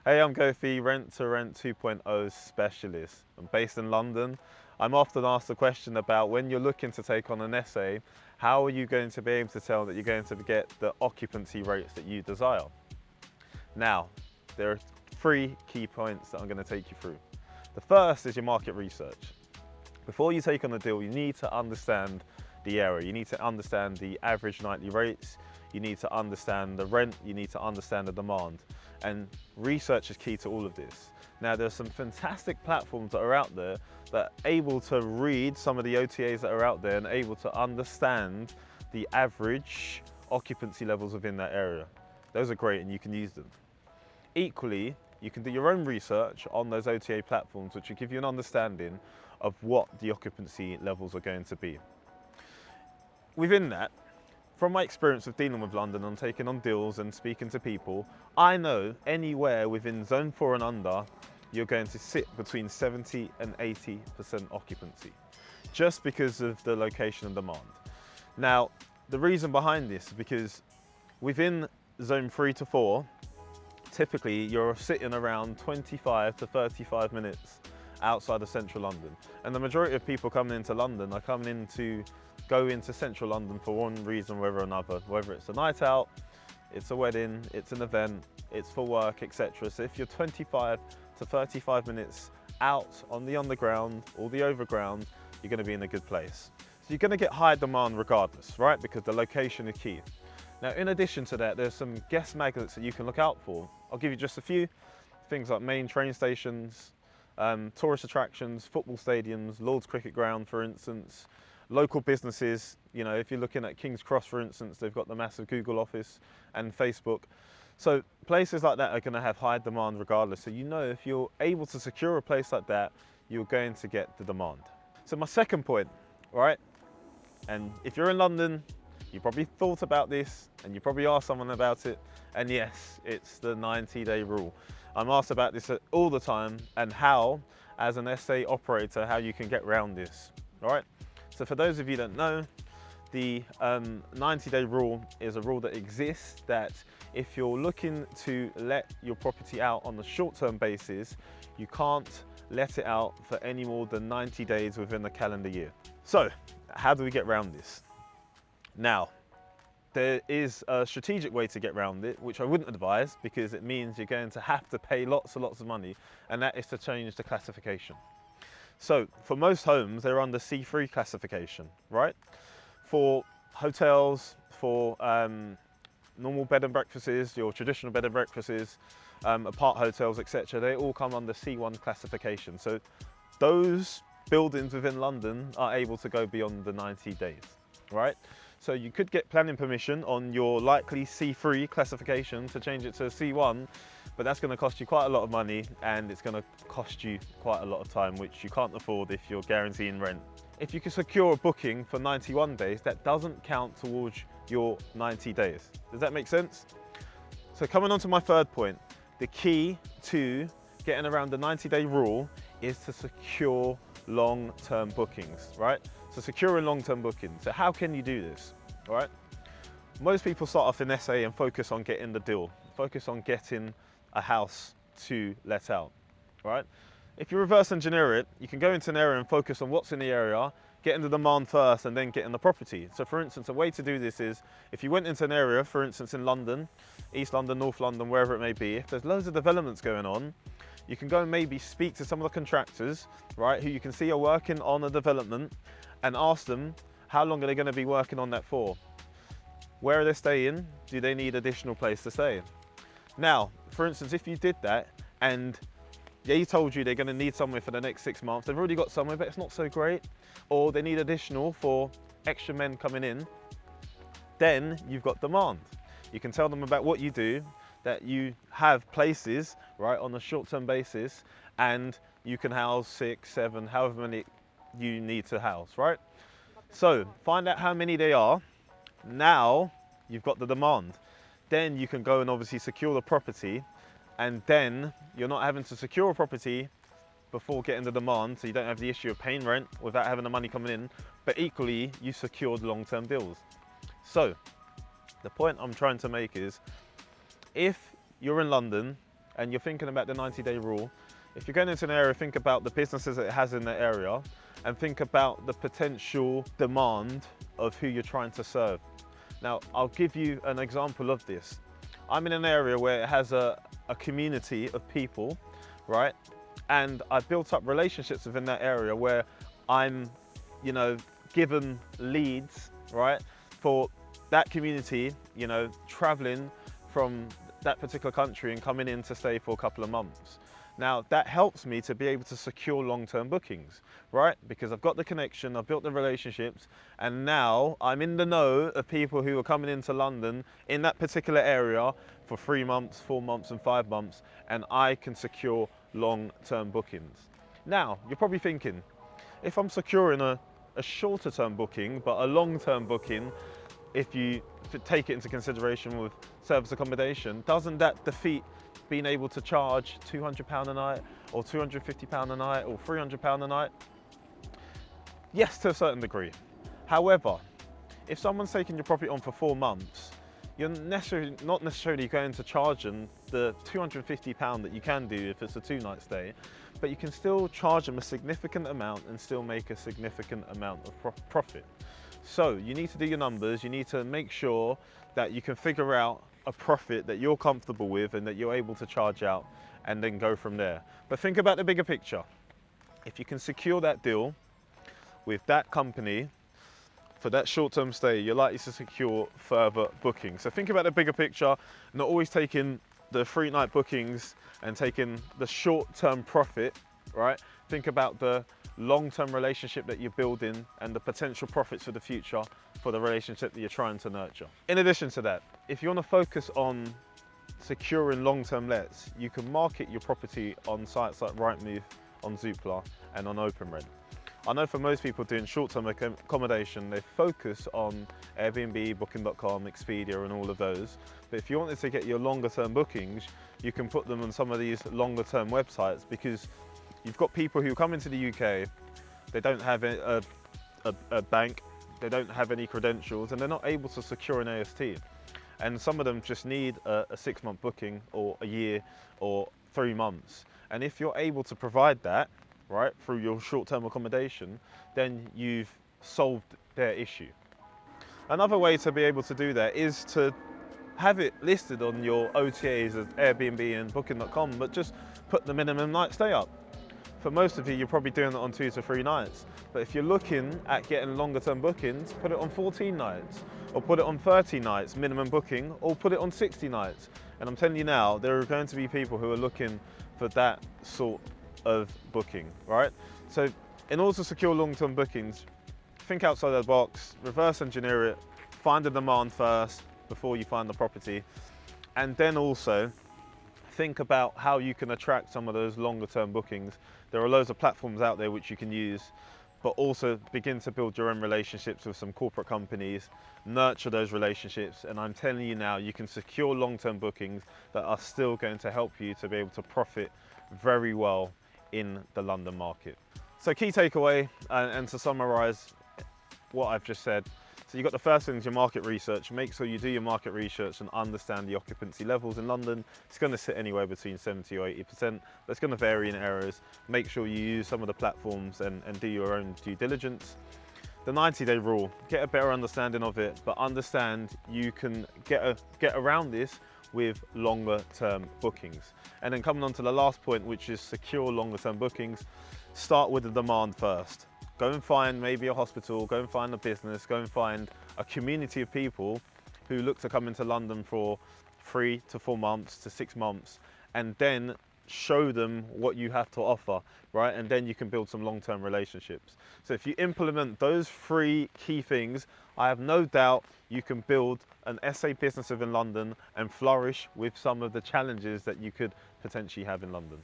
Hey, I'm Kofi, Rent to Rent 2.0 specialist. I'm based in London. I'm often asked the question about when you're looking to take on an essay, how are you going to be able to tell that you're going to get the occupancy rates that you desire? Now, there are three key points that I'm going to take you through. The first is your market research. Before you take on a deal, you need to understand the area. You need to understand the average nightly rates. You need to understand the rent. You need to understand the demand. And research is key to all of this. Now, there's some fantastic platforms that are out there that are able to read some of the OTAs that are out there and able to understand the average occupancy levels within that area. Those are great and you can use them. Equally, you can do your own research on those OTA platforms, which will give you an understanding of what the occupancy levels are going to be. Within that, from my experience of dealing with London and taking on deals and speaking to people, I know anywhere within zone 4 and under, you're going to sit between 70 and 80% occupancy, just because of the location and demand. Now, the reason behind this is because within zone 3 to 4, typically you're sitting around 25 to 35 minutes outside of central London. And the majority of people coming into London are coming in to go into central London for one reason or another, whether it's a night out, it's a wedding, it's an event, it's for work, etc. So if you're 25 to 35 minutes out on the underground or the overground, you're going to be in a good place. So you're going to get high demand regardless, right? Because the location is key. Now, in addition to that, there's some guest magnets that you can look out for. I'll give you just a few things like main train stations, tourist attractions, football stadiums, Lord's Cricket Ground, for instance, local businesses. You know, if you're looking at King's Cross, for instance, they've got the massive Google office and Facebook. So places like that are going to have high demand regardless. So you know if you're able to secure a place like that, you're going to get the demand. So my second point, right? And if you're in London, you probably thought about this and you probably asked someone about it. And yes, it's the 90-day rule. I'm asked about this all the time and how, as an SA operator, how you can get around this, all right? So for those of you that know, the 90-day rule is a rule that exists that if you're looking to let your property out on a short-term basis, you can't let it out for any more than 90 days within the calendar year. So how do we get around this? Now, there is a strategic way to get around it, which I wouldn't advise because it means you're going to have to pay lots and lots of money, and that is to change the classification. So for most homes, they're under C3 classification, right? For hotels, for normal bed and breakfasts, your traditional bed and breakfasts, apart hotels, etc., they all come under C1 classification. So those buildings within London are able to go beyond the 90 days, right? So you could get planning permission on your likely C3 classification to change it to a C1, but that's going to cost you quite a lot of money and it's going to cost you quite a lot of time, which you can't afford if you're guaranteeing rent. If you can secure a booking for 91 days, that doesn't count towards your 90 days. Does that make sense? So coming on to my third point, the key to getting around the 90-day rule is to secure long-term bookings, right? So securing long-term bookings. So how can you do this, all right? Most people start off in SA and focus on getting the deal, focus on getting a house to let out, all right? If you reverse engineer it, you can go into an area and focus on what's in the area, getting the demand first and then getting the property. So for instance, a way to do this is if you went into an area, for instance in London, East London, North London, wherever it may be, if there's loads of developments going on, you can go and maybe speak to some of the contractors, right, who you can see are working on a development and ask them how long are they going to be working on that for? Where are they staying? Do they need additional place to stay? Now, for instance, if you did that and they told you they're going to need somewhere for the next 6 months, they've already got somewhere but it's not so great, or they need additional for extra men coming in, then you've got demand. You can tell them about what you do, that you have places, right, on a short-term basis, and you can house 6, 7, however many you need to house, right? So find out how many they are. Now you've got the demand. Then you can go and obviously secure the property, and then you're not having to secure a property before getting the demand, so you don't have the issue of paying rent without having the money coming in, but equally you secured long-term deals. So the point I'm trying to make is, if you're in London and you're thinking about the 90-day rule, if you're going into an area, think about the businesses that it has in the area and think about the potential demand of who you're trying to serve. Now, I'll give you an example of this. I'm in an area where it has a community of people, right? And I've built up relationships within that area where I'm, given leads, right, for that community, traveling from that particular country and coming in to stay for a couple of months. Now, that helps me to be able to secure long-term bookings, right? Because I've got the connection, I've built the relationships, and now I'm in the know of people who are coming into London in that particular area for 3 months, 4 months, and 5 months, and I can secure long-term bookings. Now, you're probably thinking, if I'm securing a shorter term booking, but a long-term booking, if you take it into consideration with service accommodation, doesn't that defeat being able to charge £200 a night or £250 a night or £300 a night? Yes, to a certain degree. However, if someone's taking your property on for 4 months, you're not necessarily going to charge them the £250 that you can do if it's a 2-night stay, but you can still charge them a significant amount and still make a significant amount of profit. So you need to do your numbers, you need to make sure that you can figure out a profit that you're comfortable with and that you're able to charge out, and then go from there. But think about the bigger picture. If you can secure that deal with that company for that short-term stay, you're likely to secure further bookings. So think about the bigger picture, not always taking the 3-night bookings and taking the short-term profit, right? Think about the long-term relationship that you're building and the potential profits for the future for the relationship that you're trying to nurture. In addition to that, if you want to focus on securing long-term lets, you can market your property on sites like Rightmove, on Zoopla, and on OpenRent. I know for most people doing short-term accommodation, they focus on Airbnb, Booking.com, Expedia, and all of those. But if you wanted to get your longer-term bookings, you can put them on some of these longer-term websites, because you've got people who come into the UK, they don't have a bank, they don't have any credentials, and they're not able to secure an AST. And some of them just need a 6-month booking, or a year, or 3 months. And if you're able to provide that, right, through your short-term accommodation, then you've solved their issue. Another way to be able to do that is to have it listed on your OTAs as Airbnb and Booking.com, but just put the minimum night stay up. For most of you, you're probably doing it on 2 to 3 nights. But if you're looking at getting longer term bookings, put it on 14 nights, or put it on 30 nights minimum booking, or put it on 60 nights. And I'm telling you now, there are going to be people who are looking for that sort of booking, right? So in order to secure long-term bookings, think outside the box, reverse engineer it, find the demand first before you find the property, and then also think about how you can attract some of those longer-term bookings. There are loads of platforms out there which you can use, but also begin to build your own relationships with some corporate companies, nurture those relationships, and I'm telling you now, you can secure long-term bookings that are still going to help you to be able to profit very well in the London market. So key takeaway, and to summarize what I've just said, so you've got the first thing is your market research. Make sure you do your market research and understand the occupancy levels in London. It's going to sit anywhere between 70 or 80%, but it's going to vary in areas. Make sure you use some of the platforms and do your own due diligence. The 90-day rule, get a better understanding of it, but understand you can get around this with longer term bookings. And then coming on to the last point, which is secure longer term bookings, start with the demand first. Go and find maybe a hospital, go and find a business, go and find a community of people who look to come into London for 3 to 4 months to 6 months, and then show them what you have to offer, right? And then you can build some long-term relationships. So if you implement those 3 key things, I have no doubt you can build an SA business within London and flourish with some of the challenges that you could potentially have in London.